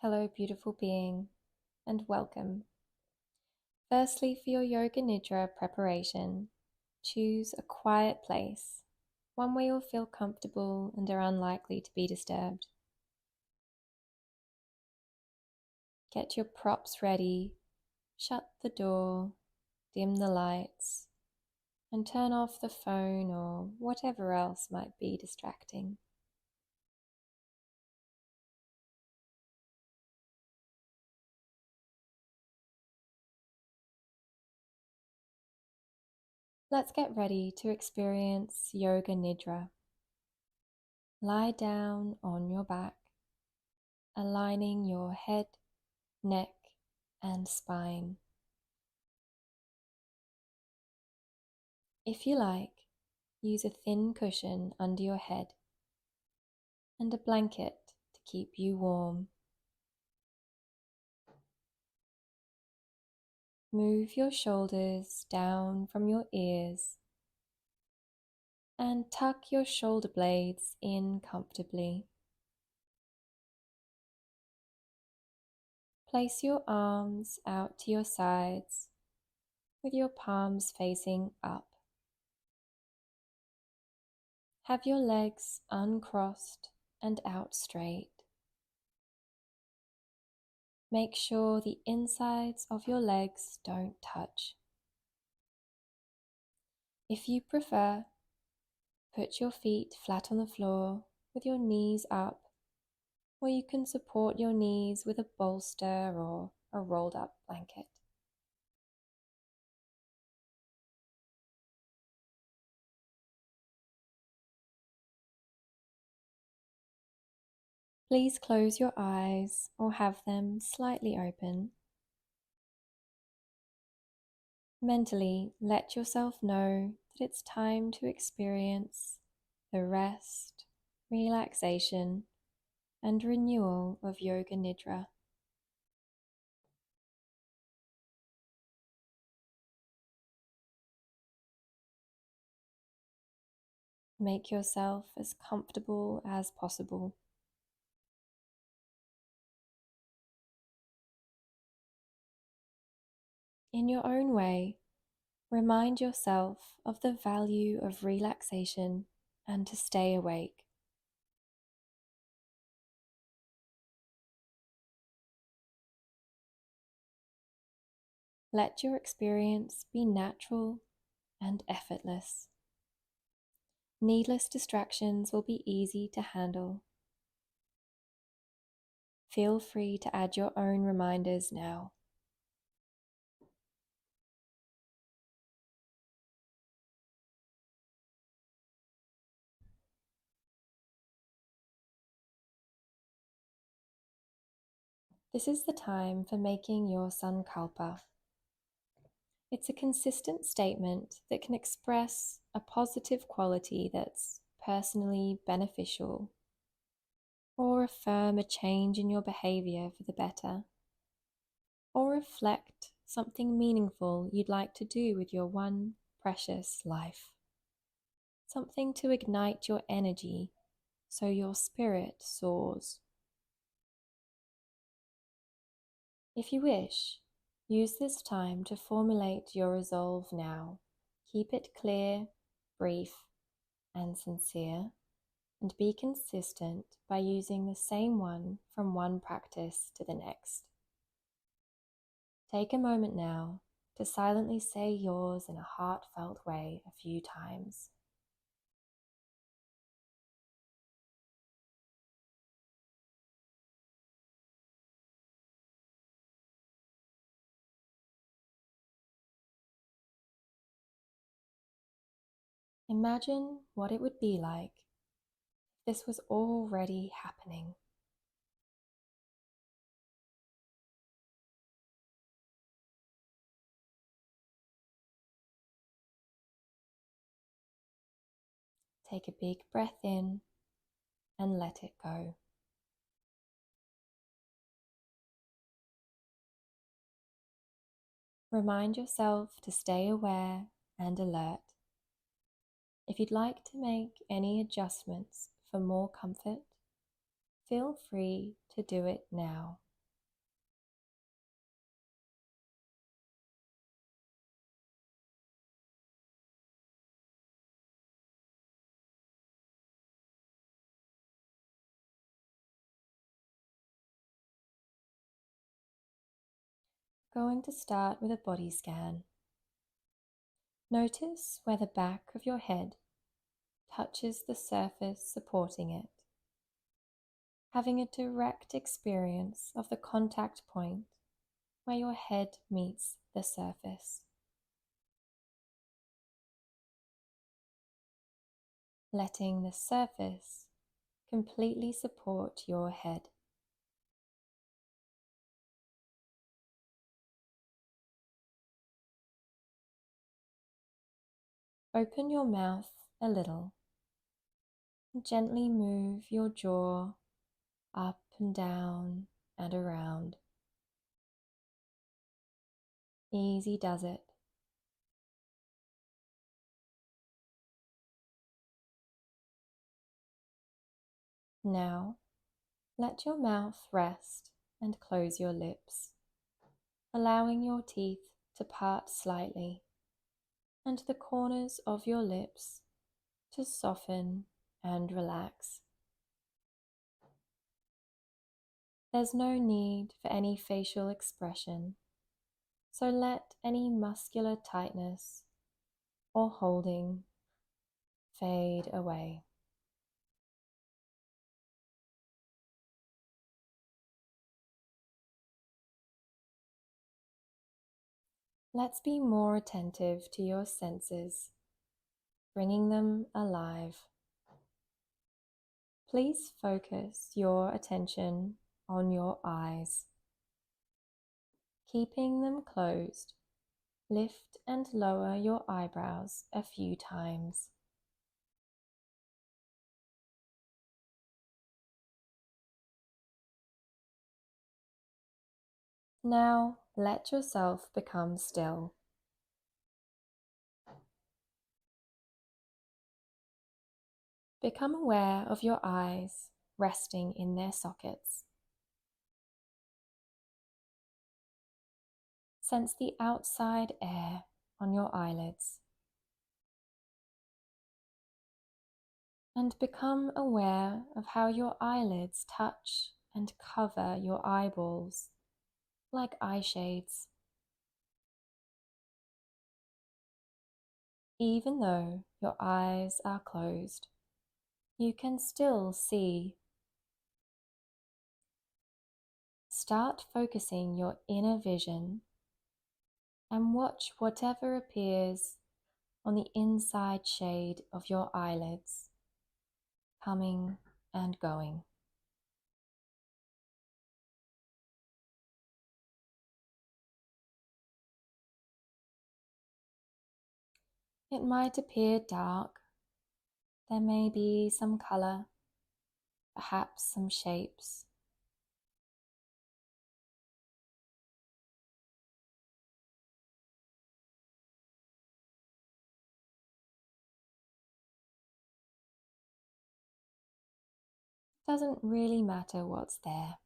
Hello, beautiful being, and welcome. Firstly, for your Yoga Nidra preparation, choose a quiet place, one where you'll feel comfortable and are unlikely to be disturbed. Get your props ready, shut the door, dim the lights, and turn off the phone or whatever else might be distracting. Let's get ready to experience Yoga Nidra. Lie down on your back, aligning your head, neck, and spine. If you like, use a thin cushion under your head and a blanket to keep you warm. Move your shoulders down from your ears and tuck your shoulder blades in comfortably. Place your arms out to your sides with your palms facing up. Have your legs uncrossed and out straight. Make sure the insides of your legs don't touch. If you prefer, put your feet flat on the floor with your knees up, or you can support your knees with a bolster or a rolled up blanket. Please close your eyes or have them slightly open. Mentally, let yourself know that it's time to experience the rest, relaxation, and renewal of Yoga Nidra. Make yourself as comfortable as possible. In your own way, remind yourself of the value of relaxation and to stay awake. Let your experience be natural and effortless. Needless distractions will be easy to handle. Feel free to add your own reminders now. This is the time for making your sankalpa. It's a consistent statement that can express a positive quality that's personally beneficial, or affirm a change in your behavior for the better, or reflect something meaningful you'd like to do with your one precious life. Something to ignite your energy so your spirit soars. If you wish, use this time to formulate your resolve now. Keep it clear, brief, and sincere, and be consistent by using the same one from one practice to the next. Take a moment now to silently say yours in a heartfelt way a few times. Imagine what it would be like if this was already happening. Take a big breath in and let it go. Remind yourself to stay aware and alert. If you'd like to make any adjustments for more comfort, feel free to do it now. going to start with a body scan. Notice where the back of your head touches the surface supporting it, having a direct experience of the contact point where your head meets the surface. Letting the surface completely support your head. Open your mouth a little and gently move your jaw up and down and around. Easy does it. Now, let your mouth rest and close your lips, allowing your teeth to part slightly and the corners of your lips to soften and relax. There's no need for any facial expression, so let any muscular tightness or holding fade away. Let's be more attentive to your senses, bringing them alive. Please focus your attention on your eyes. Keeping them closed, lift and lower your eyebrows a few times. Now let yourself become still. Become aware of your eyes resting in their sockets. Sense the outside air on your eyelids. And become aware of how your eyelids touch and cover your eyeballs, like eye shades. Even though your eyes are closed, you can still see. Start focusing your inner vision and watch whatever appears on the inside shade of your eyelids, coming and going. It might appear dark. There may be some color, perhaps some shapes. It doesn't really matter what's there.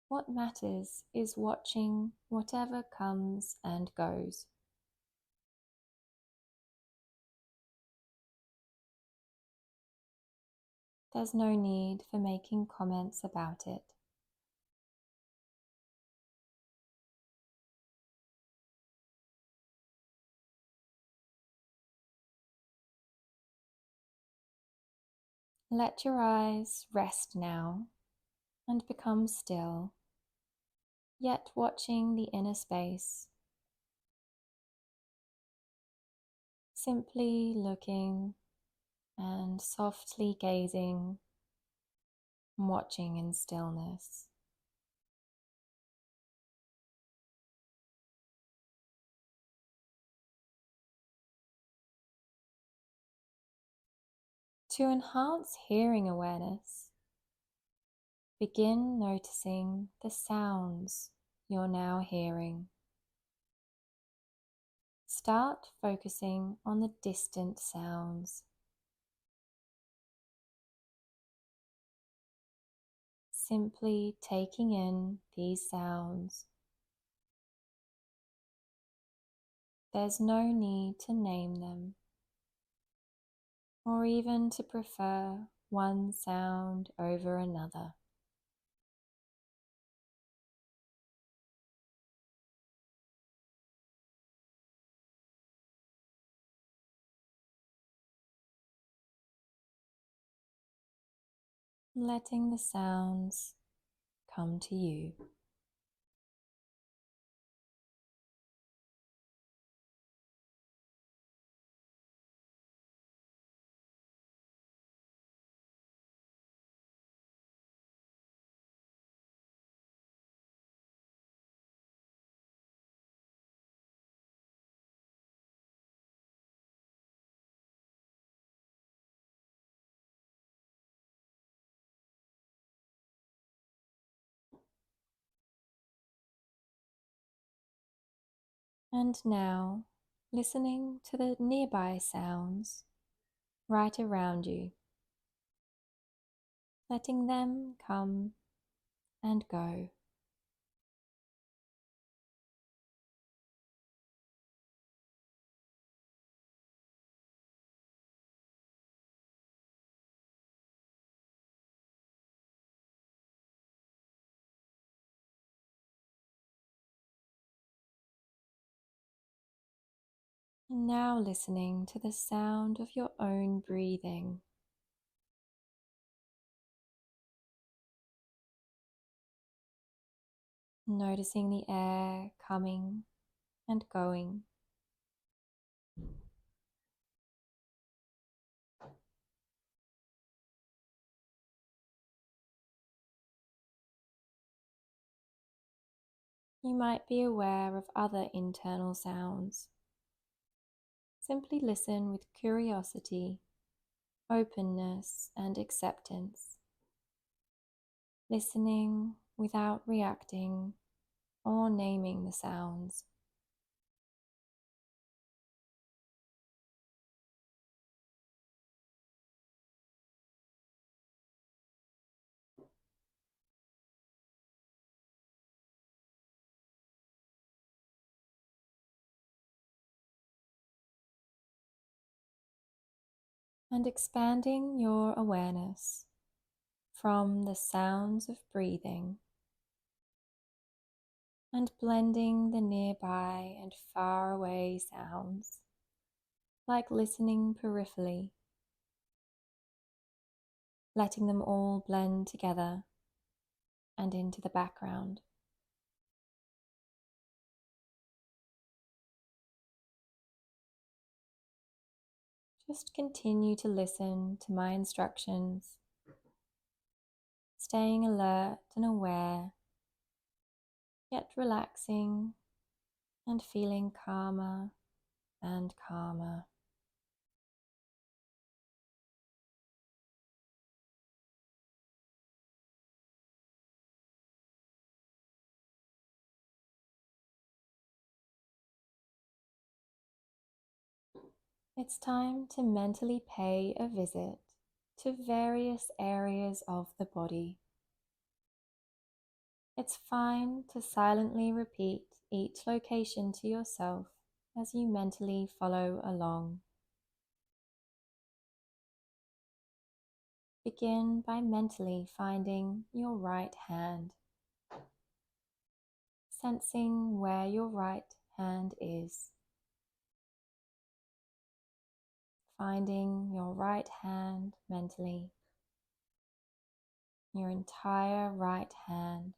What matters is watching whatever comes and goes. There's no need for making comments about it. Let your eyes rest now and become still, yet watching the inner space. Simply looking and softly gazing and watching in stillness. To enhance hearing awareness, begin noticing the sounds you're now hearing. Start focusing on the distant sounds. Simply taking in these sounds. There's no need to name them, or even to prefer one sound over another. letting the sounds come to you. And now, listening to the nearby sounds right around you, letting them come and go. And now listening to the sound of your own breathing. Noticing the air coming and going. You might be aware of other internal sounds. Simply listen with curiosity, openness, and acceptance. Listening without reacting or naming the sounds. And expanding your awareness from the sounds of breathing and blending the nearby and far away sounds, like listening peripherally, letting them all blend together and into the background. Just continue to listen to my instructions, staying alert and aware, yet relaxing and feeling calmer and calmer. It's time to mentally pay a visit to various areas of the body. It's fine to silently repeat each location to yourself as you mentally follow along. Begin by mentally finding your right hand, sensing where your right hand is. Finding your right hand mentally, your entire right hand,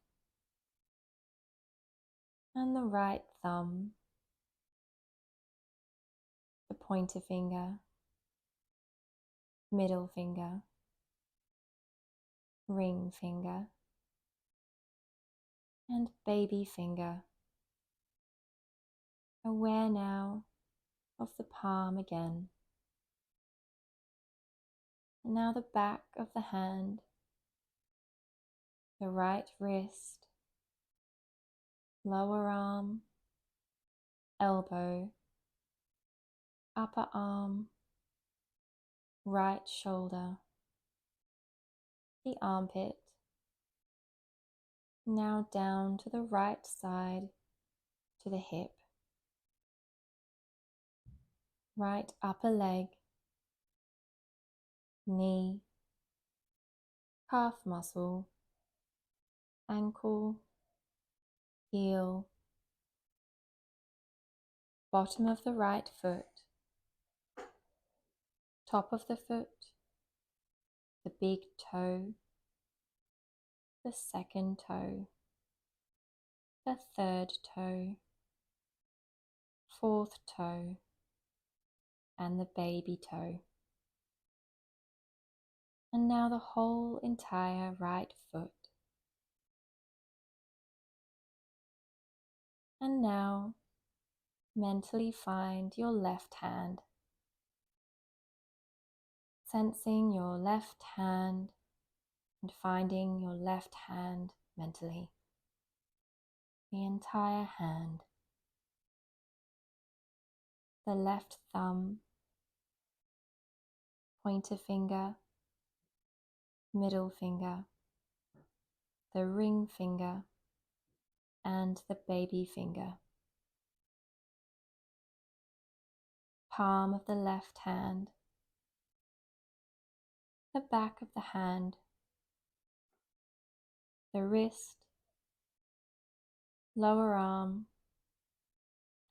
and the right thumb, the pointer finger, middle finger, ring finger, and baby finger. Aware now of the palm again. And now the back of the hand, the right wrist, lower arm, elbow, upper arm, right shoulder, the armpit, now down to the right side to the hip, right upper leg, knee, calf muscle, ankle, heel, bottom of the right foot, top of the foot, the big toe, the second toe, the third toe, fourth toe, and the baby toe. And now the whole entire right foot. And now mentally find your left hand, sensing your left hand and finding your left hand mentally. The entire hand, the left thumb, pointer finger, middle finger, the ring finger, and the baby finger. Palm of the left hand, the back of the hand, the wrist, lower arm,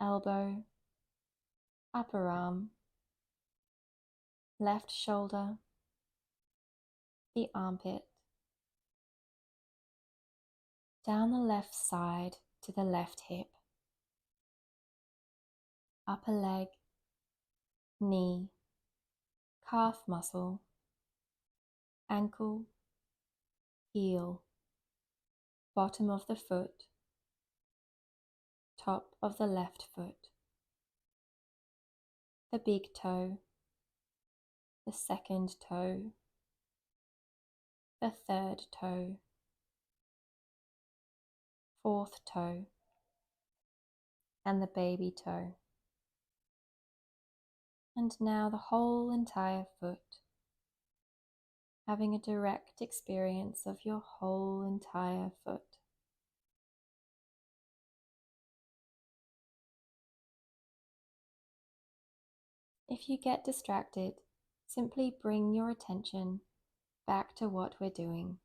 elbow, upper arm, left shoulder, the armpit, down the left side to the left hip, upper leg, knee, calf muscle, ankle, heel, bottom of the foot, top of the left foot, the big toe, the second toe, the third toe, fourth toe, and the baby toe. And now the whole entire foot, having a direct experience of your whole entire foot. If you get distracted, simply bring your attention back to what we're doing.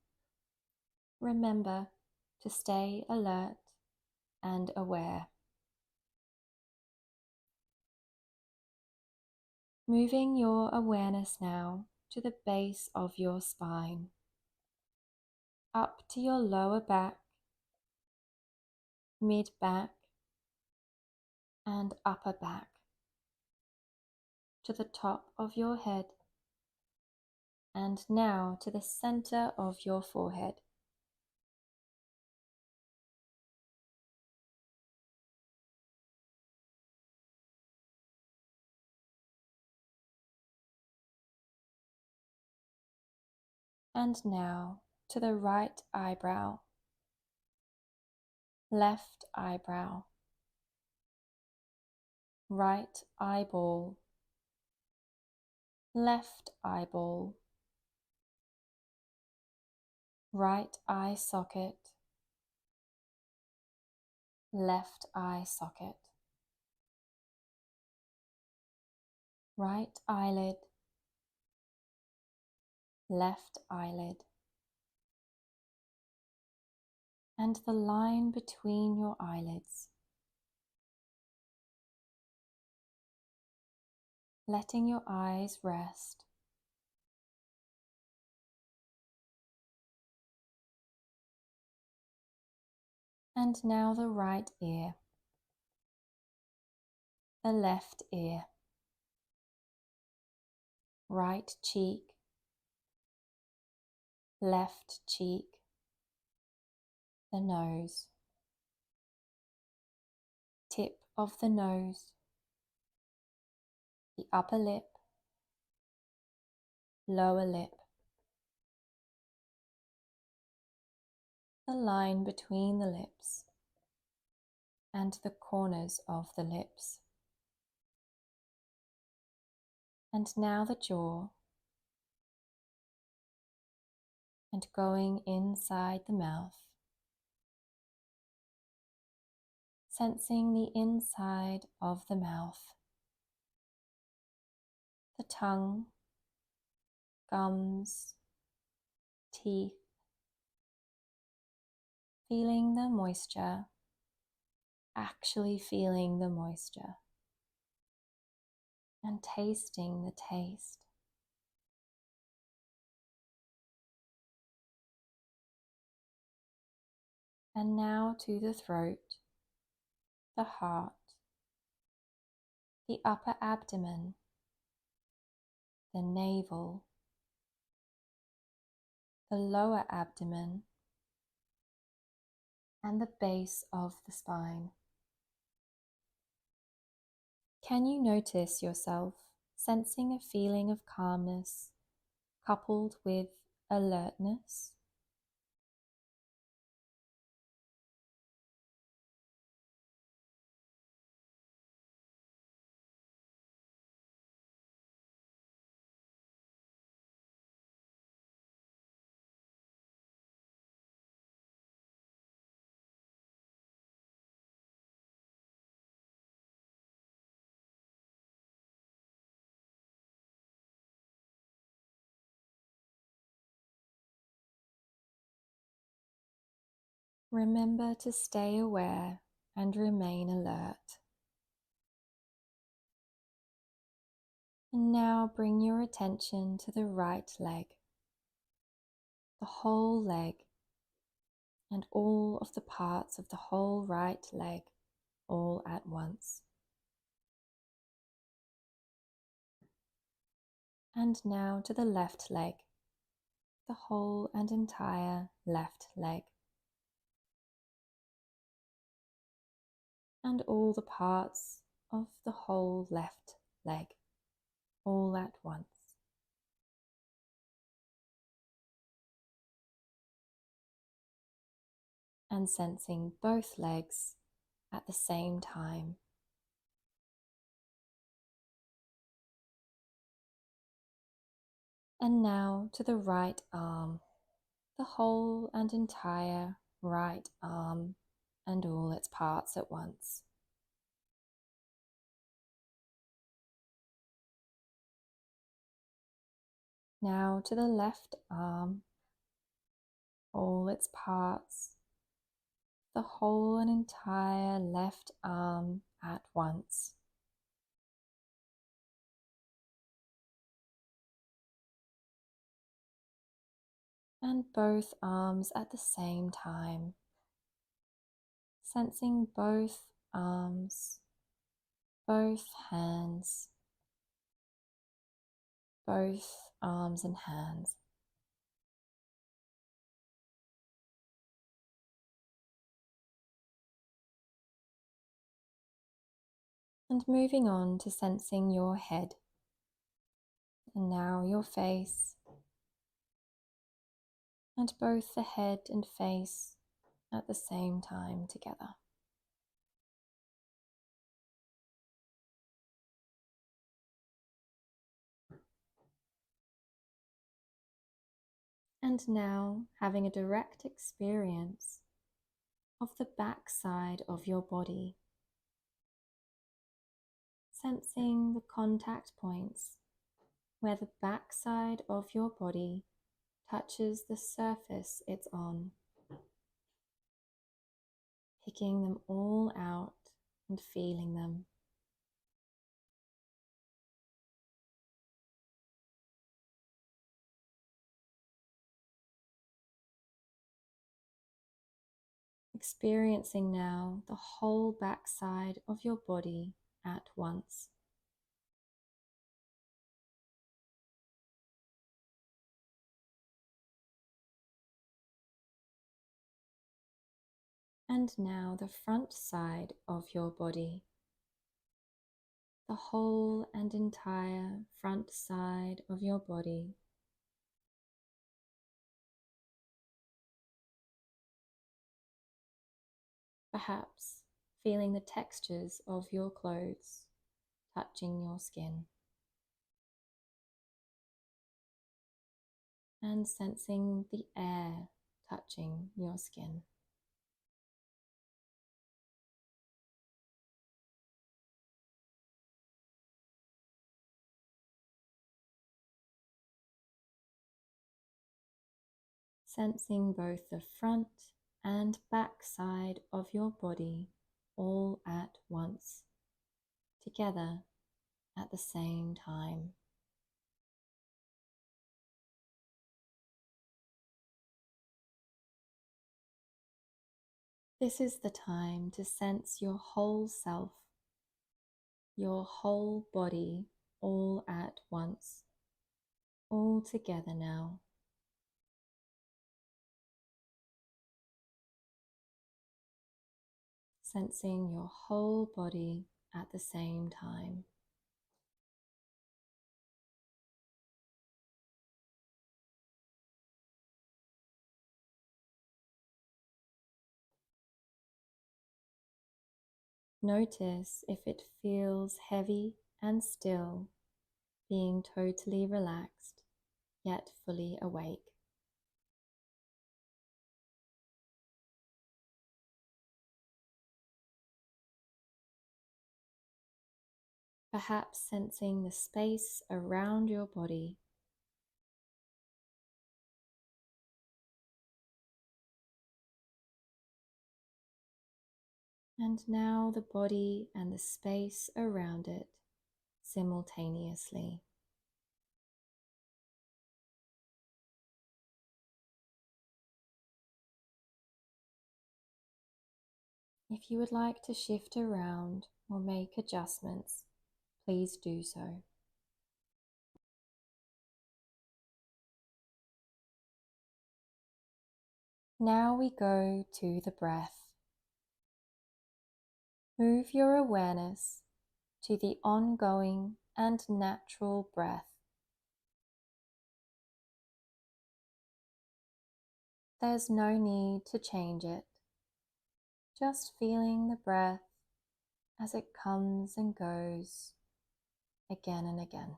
Remember to stay alert and aware. Moving your awareness now to the base of your spine, up to your lower back, mid-back, and upper back, to the top of your head, and now to the center of your forehead. And now to the right eyebrow, left eyebrow, right eyeball, left eyeball, right eye socket, left eye socket, right eyelid, left eyelid, and the line between your eyelids. Letting your eyes rest. And now the right ear, the left ear, right cheek, left cheek, the nose, tip of the nose, the upper lip, lower lip, the line between the lips, and the corners of the lips. And now the jaw, and going inside the mouth, sensing the inside of the mouth, the tongue, gums, teeth, feeling the moisture, actually feeling the moisture, and tasting the taste. And now to the throat, the heart, the upper abdomen, the navel, the lower abdomen, and the base of the spine. Can you notice yourself sensing a feeling of calmness coupled with alertness? Remember to stay aware and remain alert. And now bring your attention to the right leg, the whole leg, and all of the parts of the whole right leg all at once. And now to the left leg, the whole and entire left leg, and all the parts of the whole left leg all at once. And sensing both legs at the same time. And now to the right arm, the whole and entire right arm and all its parts at once. Now to the left arm, all its parts, the whole and entire left arm at once. And both arms at the same time, sensing both arms, both hands, both arms and hands. And moving on to sensing your head, and now your face, and both the head and face at the same time together. And now having a direct experience of the back side of your body, sensing the contact points where the back side of your body touches the surface it's on, picking them all out and feeling them. Experiencing now the whole backside of your body at once. And now the front side of your body, the whole and entire front side of your body. Perhaps feeling the textures of your clothes touching your skin. And sensing the air touching your skin. Sensing both the front and back side of your body all at once, together at the same time. This is the time to sense your whole self, your whole body, all at once, all together now. Sensing your whole body at the same time. Notice if it feels heavy and still, being totally relaxed, yet fully awake. Perhaps sensing the space around your body. And now the body and the space around it simultaneously. If you would like to shift around or make adjustments, please do so. Now we go to the breath. Move your awareness to the ongoing and natural breath. There's no need to change it, just feeling the breath as it comes and goes again and again.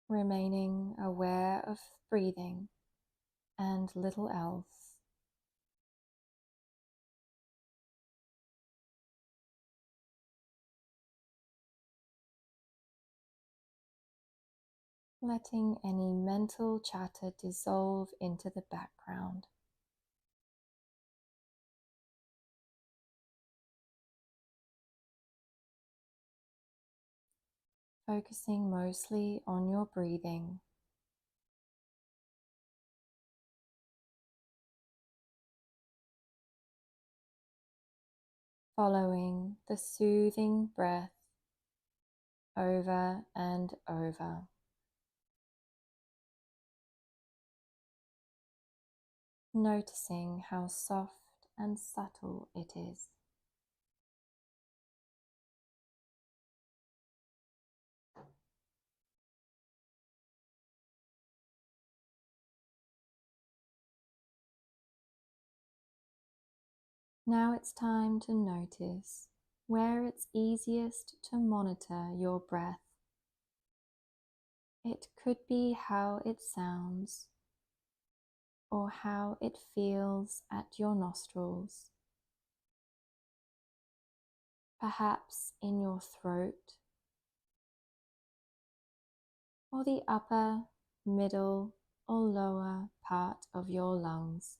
Remaining aware of breathing and little else. Letting any mental chatter dissolve into the background. Focusing mostly on your breathing. Following the soothing breath over and over. Noticing how soft and subtle it is. Now it's time to notice where it's easiest to monitor your breath. It could be how it sounds or how it feels at your nostrils. Perhaps in your throat or the upper, middle or lower part of your lungs.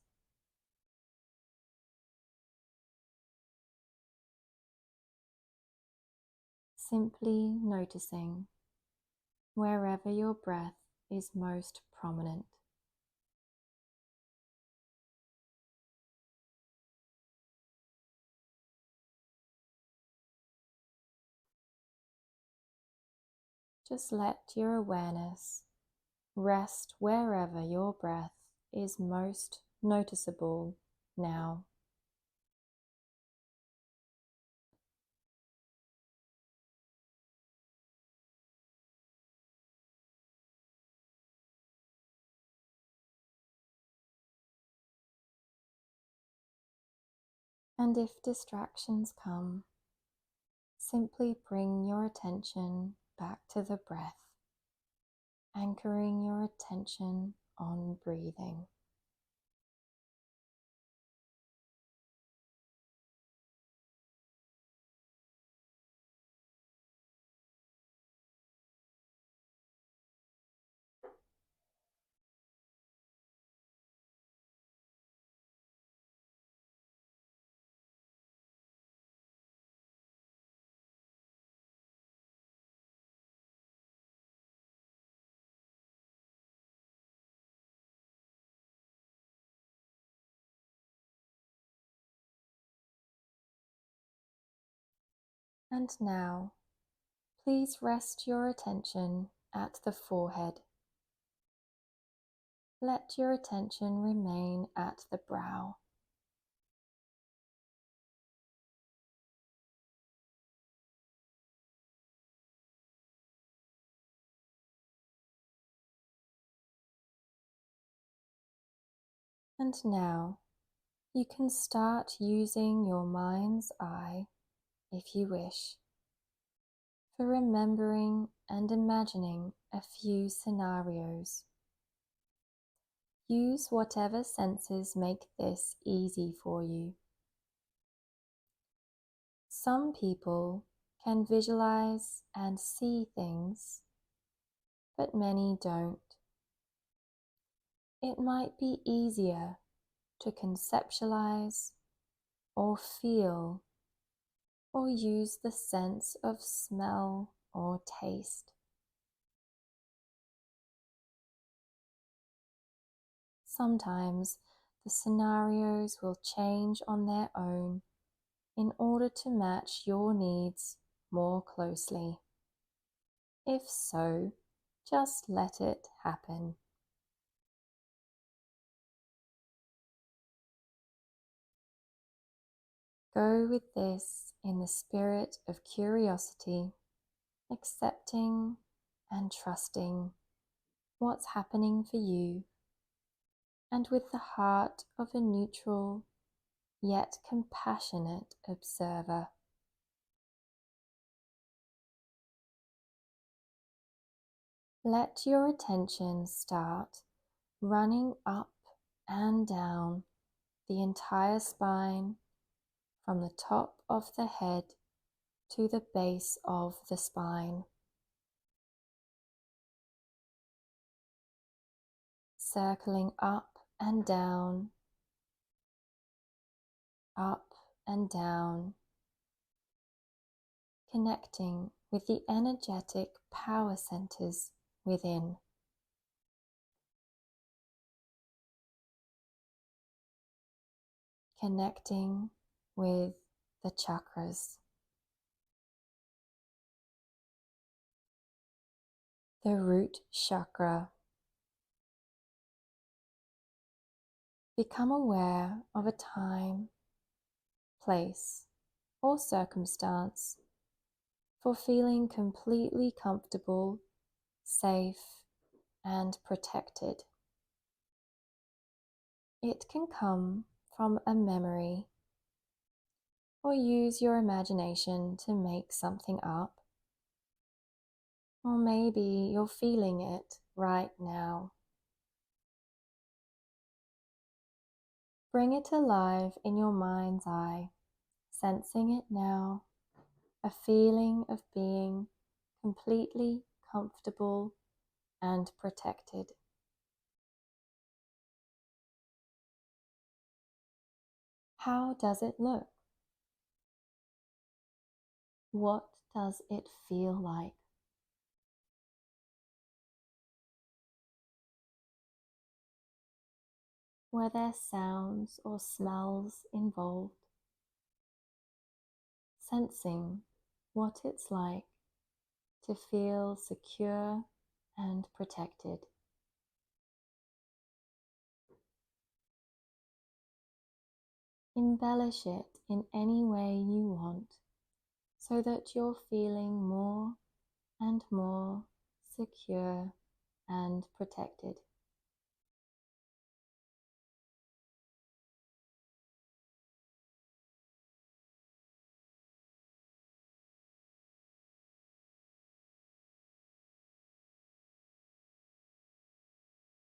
Simply noticing wherever your breath is most prominent. Just let your awareness rest wherever your breath is most noticeable now. And if distractions come, simply bring your attention back to the breath, anchoring your attention on breathing. And now, please rest your attention at the forehead. Let your attention remain at the brow. And now, you can start using your mind's eye, if you wish, for remembering and imagining a few scenarios. Use whatever senses make this easy for you. Some people can visualize and see things, but many don't. It might be easier to conceptualize or feel or use the sense of smell or taste. Sometimes the scenarios will change on their own in order to match your needs more closely. If so, just let it happen. Go with this in the spirit of curiosity, accepting and trusting what's happening for you, and with the heart of a neutral yet compassionate observer. Let your attention start running up and down the entire spine, from the top of the head to the base of the spine. Circling up and down, connecting with the energetic power centers within. Connecting with the chakras. The root chakra. Become aware of a time, place, or circumstance for feeling completely comfortable, safe, and protected. It can come from a memory, or use your imagination to make something up, or maybe you're feeling it right now. Bring it alive in your mind's eye, sensing it now, a feeling of being completely comfortable and protected. How does it look? What does it feel like? Were there sounds or smells involved? Sensing what it's like to feel secure and protected. Embellish it in any way you want, so that you're feeling more and more secure and protected.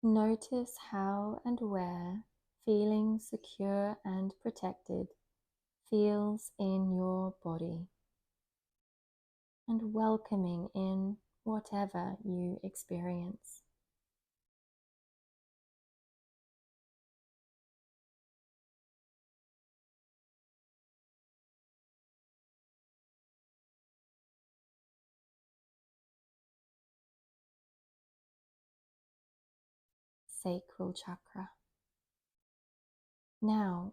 Notice how and where feeling secure and protected feels in your body, and welcoming in whatever you experience. Sacral chakra. Now,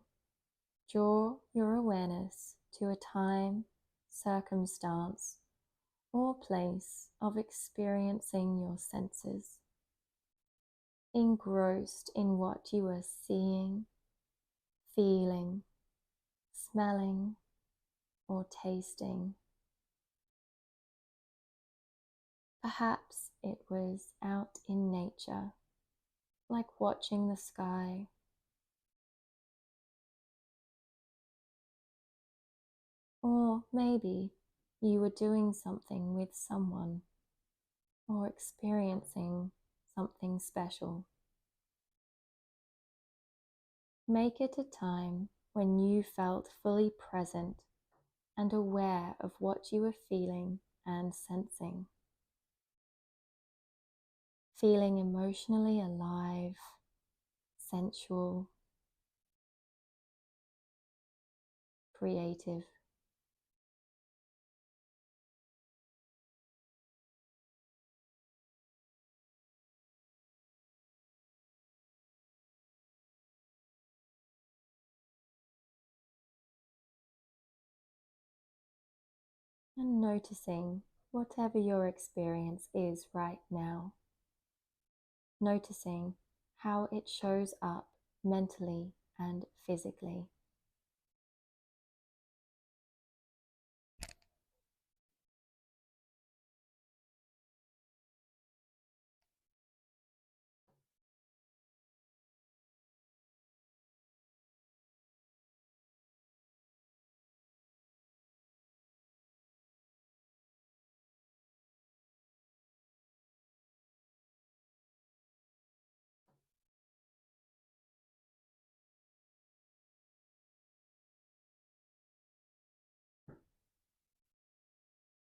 draw your awareness to a time, circumstance, or place of experiencing your senses, engrossed in what you are seeing, feeling, smelling, or tasting. Perhaps it was out in nature, like watching the sky. Or maybe you were doing something with someone or experiencing something special. Make it a time when you felt fully present and aware of what you were feeling and sensing. Feeling emotionally alive, sensual, creative. And noticing whatever your experience is right now. Noticing how it shows up mentally and physically.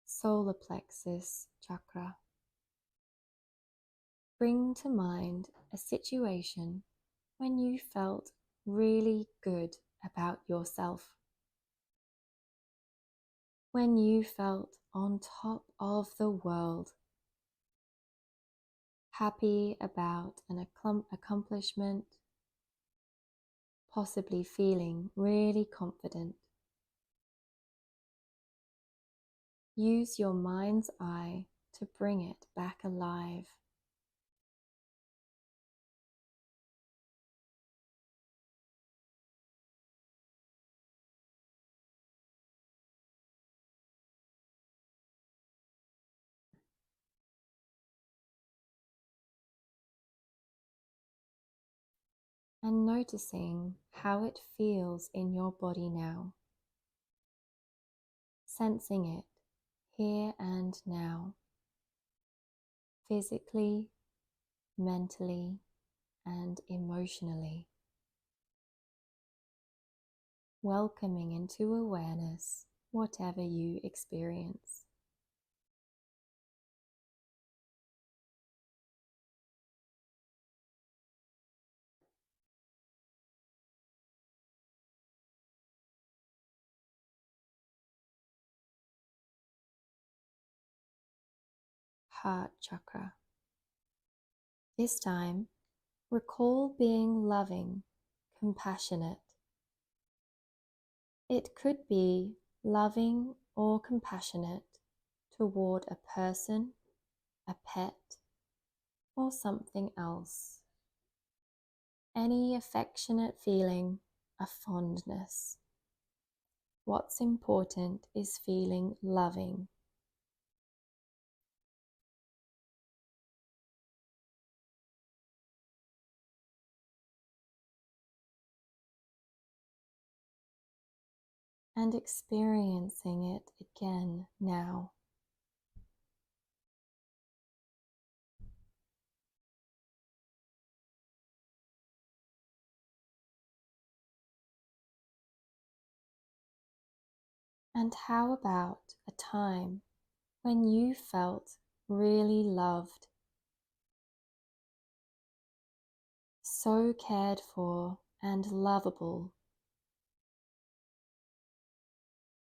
Solar plexus chakra. Bring to mind a situation when you felt really good about yourself. When you felt on top of the world, happy about an accomplishment, possibly feeling really confident. Use your mind's eye to bring it back alive. And noticing how it feels in your body now. Sensing it here and now, physically, mentally, and emotionally. Welcoming into awareness whatever you experience. Heart chakra. This time, recall being loving, compassionate. It could be loving or compassionate toward a person, a pet, or something else. Any affectionate feeling, a fondness. What's important is feeling loving. And experiencing it again now. And how about a time when you felt really loved, so cared for and lovable?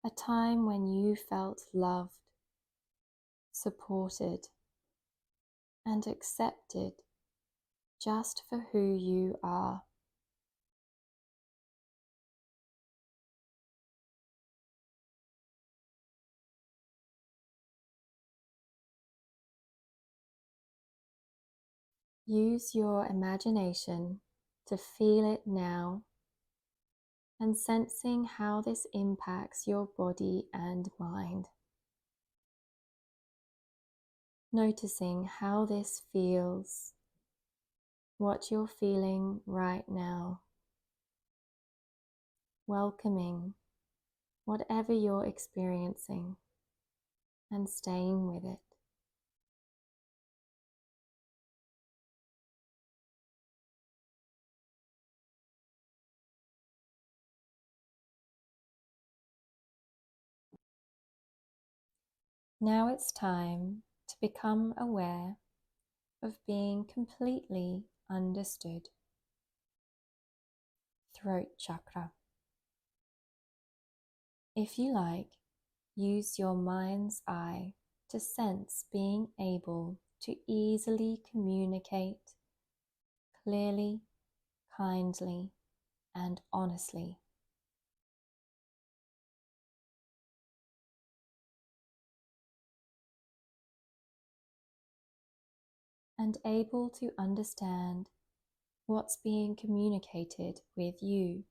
A time when you felt loved, supported, and accepted just for who you are. Use your imagination to feel it now and sensing how this impacts your body and mind. Noticing how this feels, what you're feeling right now. Welcoming whatever you're experiencing and staying with it. Now it's time to become aware of being completely understood. Throat chakra. If you like, use your mind's eye to sense being able to easily communicate clearly, kindly, and honestly. And able to understand what's being communicated with you.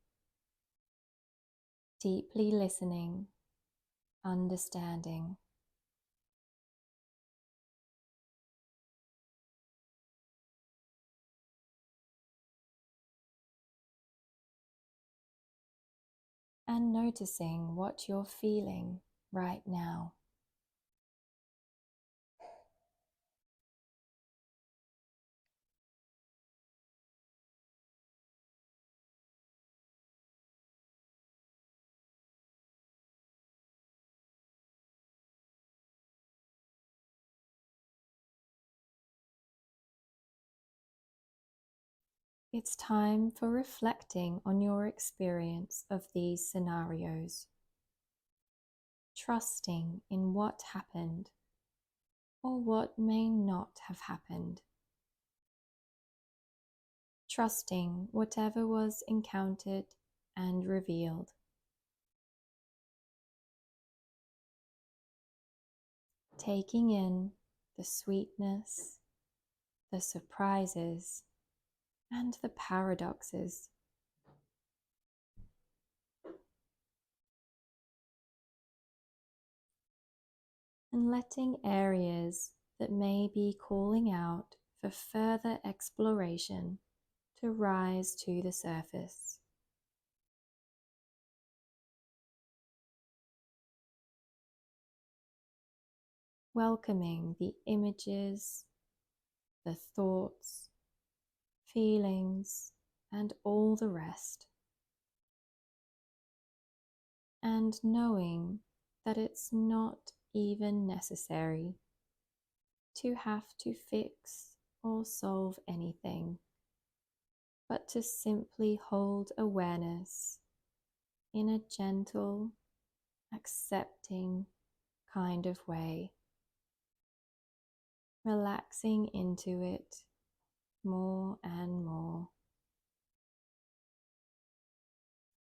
Deeply listening, understanding. And noticing what you're feeling right now. It's time for reflecting on your experience of these scenarios, trusting in what happened or what may not have happened, trusting whatever was encountered and revealed, taking in the sweetness, the surprises, and the paradoxes. And letting areas that may be calling out for further exploration to rise to the surface. Welcoming the images, the thoughts, feelings, and all the rest. And knowing that it's not even necessary to have to fix or solve anything, but to simply hold awareness in a gentle, accepting kind of way, relaxing into it more and more,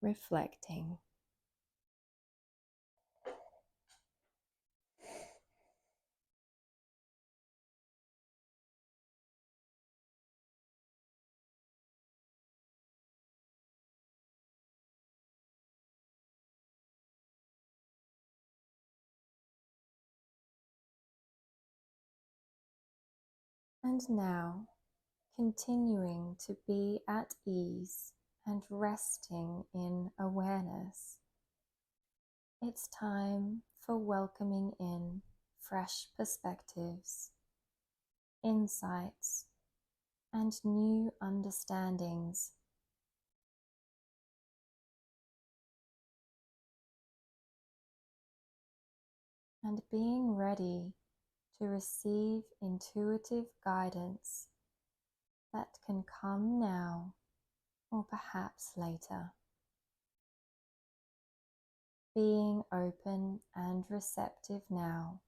reflecting. And now, continuing to be at ease and resting in awareness, it's time for welcoming in fresh perspectives, insights, and new understandings. And being ready to receive intuitive guidance that can come now or perhaps later. Being open and receptive now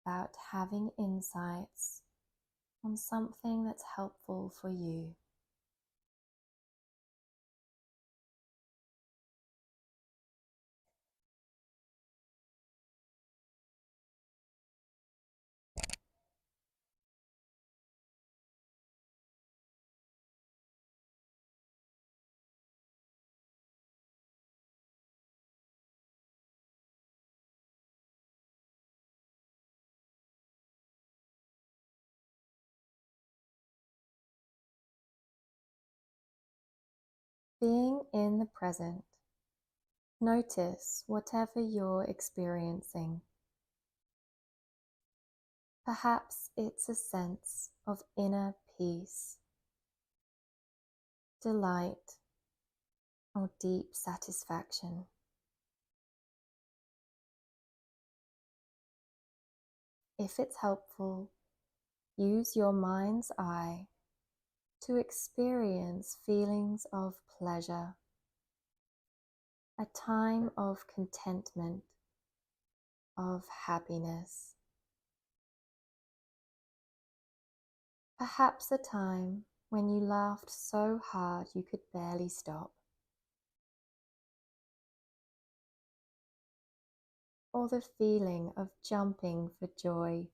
about having insights on something that's helpful for you. Being in the present, notice whatever you're experiencing. Perhaps it's a sense of inner peace, delight, or deep satisfaction. If it's helpful, use your mind's eye to experience feelings of pleasure, a time of contentment, of happiness. Perhaps a time when you laughed so hard you could barely stop. Or the feeling of jumping for joy.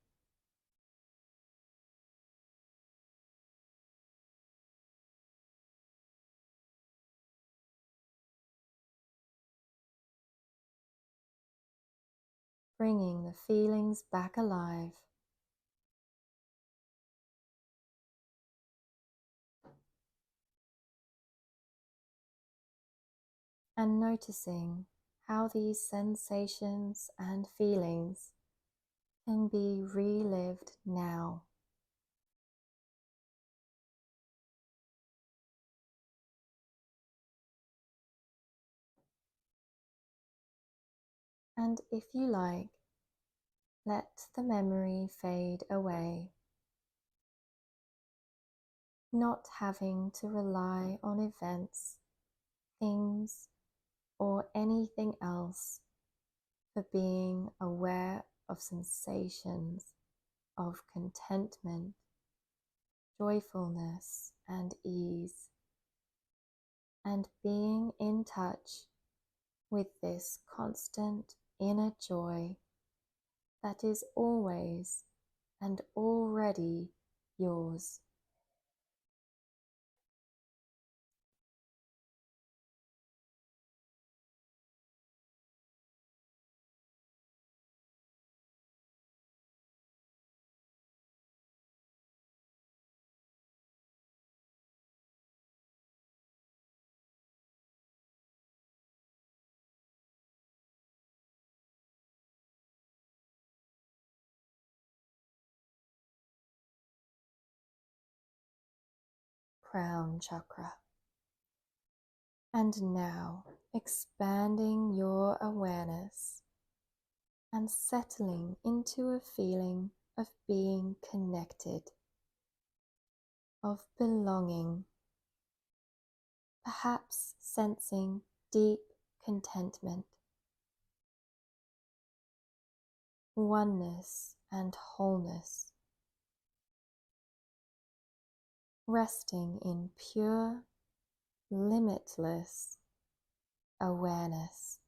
Bringing the feelings back alive. And noticing how these sensations and feelings can be relived now. And if you like, let the memory fade away, not having to rely on events, things, or anything else for being aware of sensations of contentment, joyfulness, and ease, and being in touch with this constant inner joy that is always and already yours. Crown chakra. And now expanding your awareness and settling into a feeling of being connected, of belonging, perhaps sensing deep contentment, oneness and wholeness, resting in pure, limitless awareness.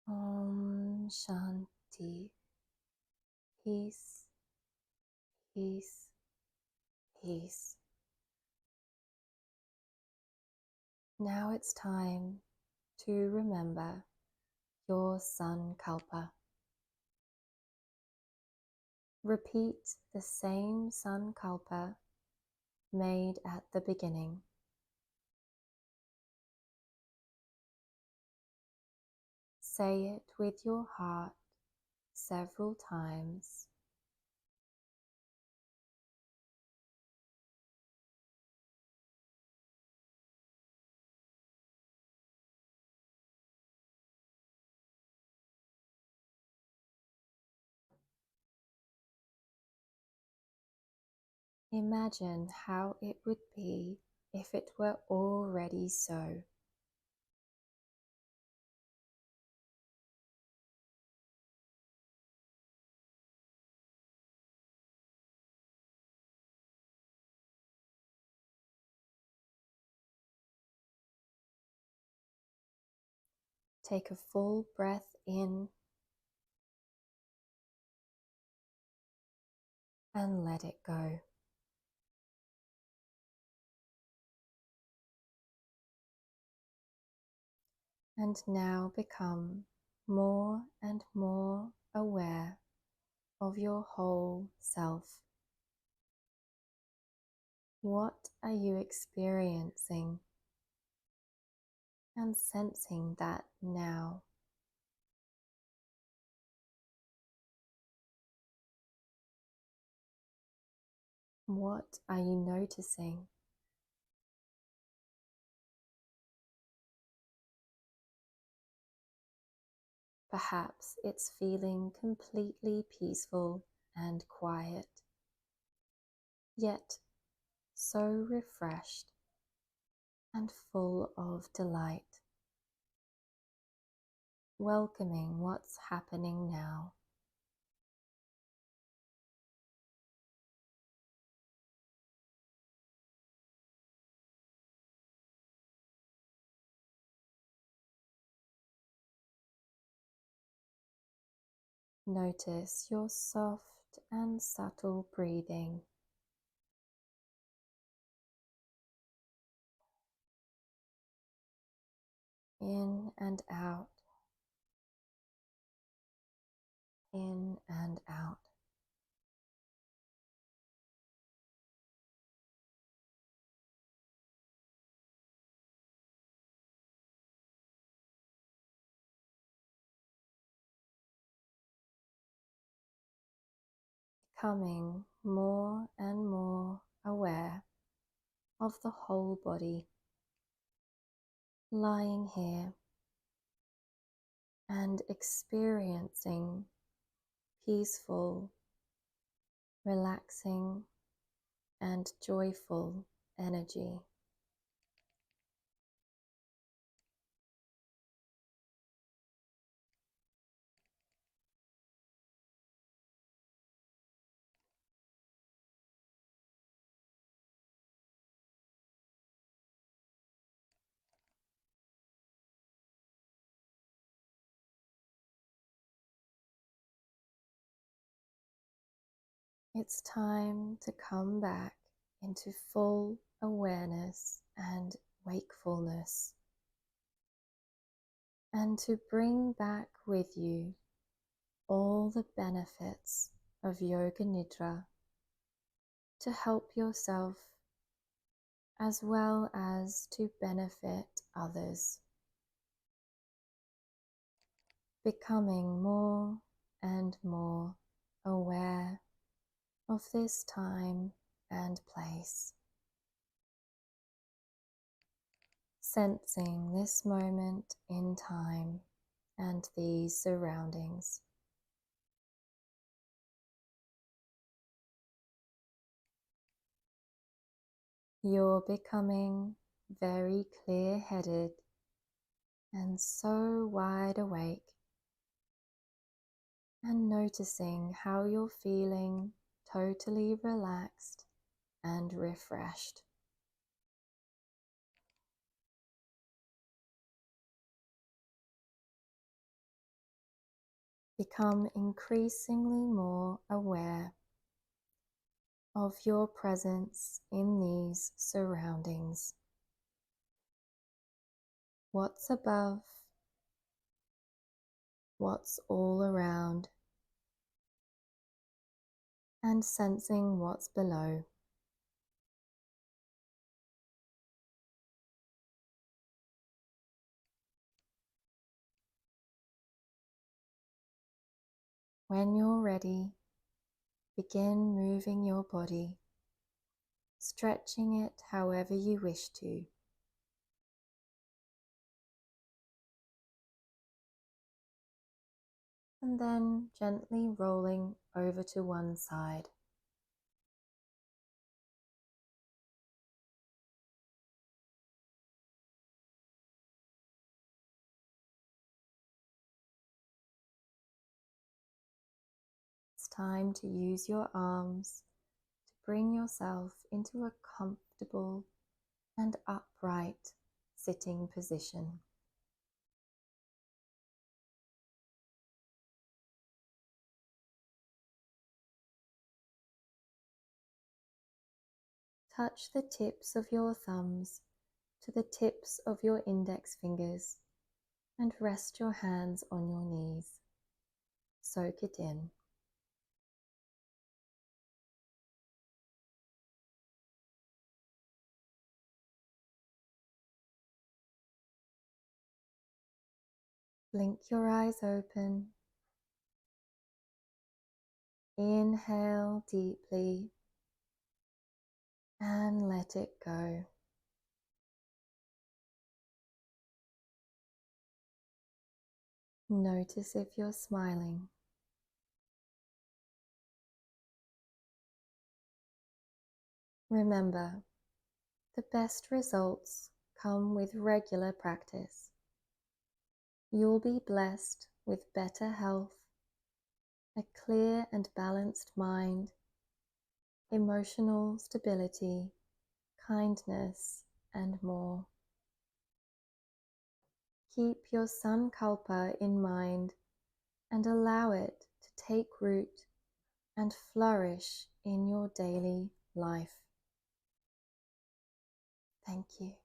Om Shanti. Peace, peace, peace. Now it's time to remember your Sankalpa. Repeat the same Sankalpa made at the beginning. Say it with your heart several times. Imagine how it would be if it were already so. Take a full breath in and let it go. And now become more and more aware of your whole self. What are you experiencing and sensing that now? What are you noticing? Perhaps it's feeling completely peaceful and quiet, yet so refreshed and full of delight, welcoming what's happening now. Notice your soft and subtle breathing. In and out, in and out. Becoming more and more aware of the whole body, lying here and experiencing peaceful, relaxing, and joyful energy. It's time to come back into full awareness and wakefulness, and to bring back with you all the benefits of Yoga Nidra to help yourself as well as to benefit others. Becoming more and more aware of this time and place. Sensing this moment in time and these surroundings. You're becoming very clear-headed and so wide awake, and noticing how you're feeling totally relaxed and refreshed. Become increasingly more aware of your presence in these surroundings. What's above, what's all around, and sensing what's below. When you're ready, begin moving your body, stretching it however you wish to. And then gently rolling over to one side. It's time to use your arms to bring yourself into a comfortable and upright sitting position. Touch the tips of your thumbs to the tips of your index fingers and rest your hands on your knees. Soak it in. Blink your eyes open. Inhale deeply and let it go. Notice if you're smiling. Remember, the best results come with regular practice. You'll be blessed with better health, a clear and balanced mind, emotional stability, kindness, and more. Keep your Sankalpa in mind and allow it to take root and flourish in your daily life. Thank you.